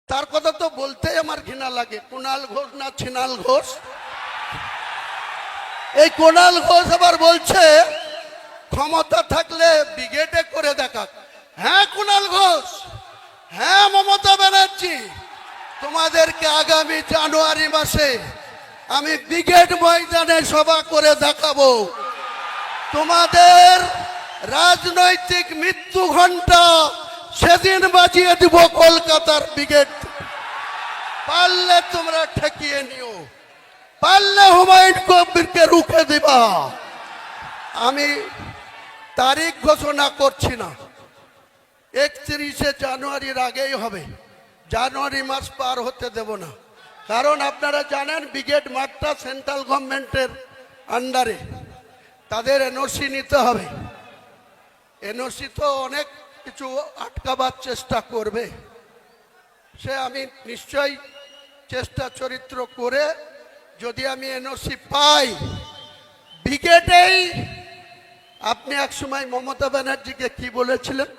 তার কথা তো বলতেই আমার ঘৃণা লাগে। কুণাল ঘোষ না ছিনাল ঘোষ, এই কুণাল ঘোষ আবার বলছে ক্ষমতা থাকলে ব্রিগেডে করে দেখাক। হ্যাঁ কুণাল ঘোষ, হ্যাঁ মমতা ব্যানার্জি, তোমাদেরকে আগামী জানুয়ারি মাসে আমি ব্রিগেড ময়দানে সভা করে দেখাবো। তোমাদের রাজনৈতিক মৃত্যু ঘণ্টা সেদিন বাজিয়ে দিব কলকাতার ব্রিগেড। পারলে তোমরা ঠেকিয়ে নিও, পারলে হুমায়ুন কবিরকে রুখে দিবা। আমি তারিখ ঘোষণা করছি না, 31শে জানুয়ারির আগেই হবে। জানুয়ারি মাস পার হতে দেব না, কারণ আপনারা জানেন ব্রিগেড মাঠটা সেন্ট্রাল গভর্নমেন্টের আন্ডারে, তাদের এনওসি নিতে হবে। এনওসি তো অনেক কিছু আটকাবার চেষ্টা করবে, সে আমি নিশ্চয়ই চেষ্টা চরিত্র করে যদি আমি এনওসি পাই ব্রিগেডেই। আপনি এক সময় মমতা ব্যানার্জিকে কি বলেছিলেন?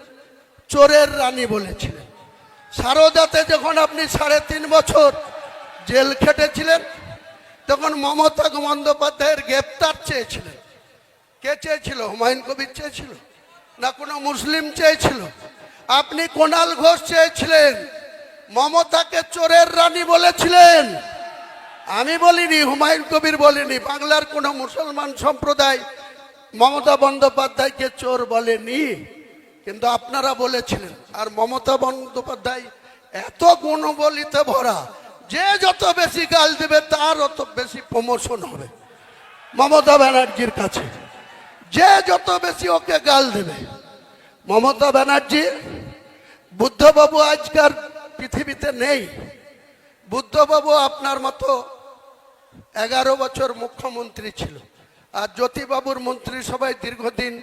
চোরের রানী বলেছিলেন। সারদাতে যখন আপনি 3.5 বছর জেল খেটেছিলেন তখন মমতা বন্দ্যোপাধ্যায়ের গ্রেপ্তার চেয়েছিলেন। কে চেয়েছিল? হুমায়ুন কবির চেয়েছিল না কোনো মুসলিম চেয়েছিল? আপনি কুণাল ঘোষ চেয়েছিলেন। মমতাকে চোরের রানী বলেছিলেন, আমি বলিনি, হুমায়ুন কবির বলেনি। বাংলার কোনো মুসলমান সম্প্রদায় মমতা বন্দ্যোপাধ্যায়কে চোর বলেনি, কিন্তু আপনারা বলেছিলেন। আর মমতা বন্দ্যোপাধ্যায় এত গুণবলিতে ভরা, যে যত বেশি গাল দেবে তার অত বেশি প্রমোশন হবে মমতা ব্যানার্জির কাছে। যে যত বেশি ওকে গাল দেবে। মমতা ব্যানার্জি, বুদ্ধবাবু আজকার পৃথিবীতে নেই। বুদ্ধবাবু আপনার মতো 11 বছর মুখ্যমন্ত্রী ছিল, আর জ্যোতিবাবুর মন্ত্রিসভায় দীর্ঘদিন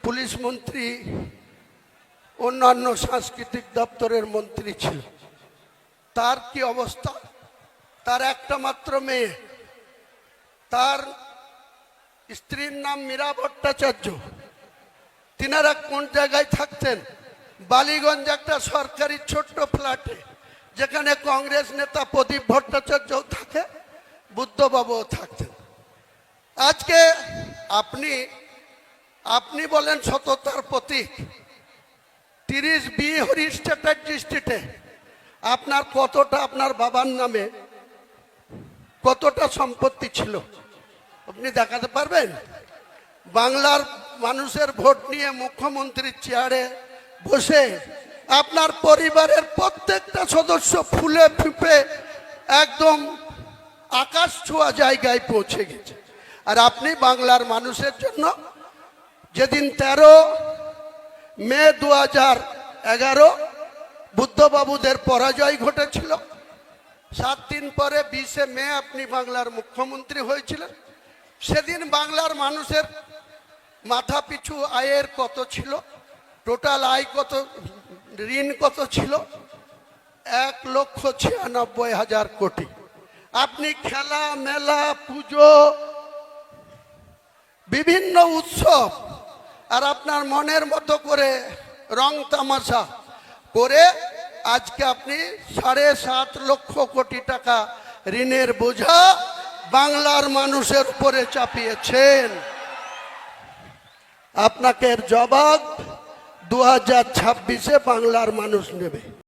পুলিশ মন্ত্রী, অন্যান্য সাংস্কৃতিক দপ্তরের মন্ত্রী ছিল। তার কি অবস্থা? তার একটা মাত্র মেয়ে, তার স্ত্রীর নাম মীরা ভট্টাচার্য। তিনারা কোন জায়গায় থাকতেন? বালিগঞ্জ একটা সরকারি ছোট্ট ফ্ল্যাটে, যেখানে কংগ্রেস নেতা প্রদীপ ভট্টাচার্যও থাকে, বুদ্ধবাবুও থাকতেন। আজকে আপনি বলেন সততার প্রতীক। 30B হরিশ চ্যাটার্জি স্ট্রিটে আপনার কতটা, আপনার বাবার নামে কতটা সম্পত্তি ছিল আপনি দেখাতে পারবেন? বাংলার মানুষের ভোট নিয়ে মুখ্যমন্ত্রীর চেয়ারে বসে আপনার পরিবারের প্রত্যেকটা সদস্য ফুলে ফুপে একদম আকাশ ছোঁয়া জায়গায় পৌঁছে গেছে। আর আপনি বাংলার মানুষের জন্য যেদিন 13 মে 2011 বুদ্ধবাবুদের পরাজয় ঘটেছিল, 7 দিন পরে 20শে মে আপনি বাংলার মুখ্যমন্ত্রী হয়েছিলেন। সেদিন বাংলার মানুষের মাথা পিছু আয়ের কত ছিল, টোটাল আয় কত, ঋণ কত ছিল? 1,96,000 কোটি। আপনি খেলা মেলা, পুজো, বিভিন্ন উৎসব আর আপনার মনের মতো করে রং তামাশা করে আজকে আপনি 7.5 লক্ষ কোটি টাকা ঋণের বোঝা বাংলার মানুষের উপরে চাপিয়েছেন। আপনাকে জবাব 2026-এ বাংলার মানুষ নেবে।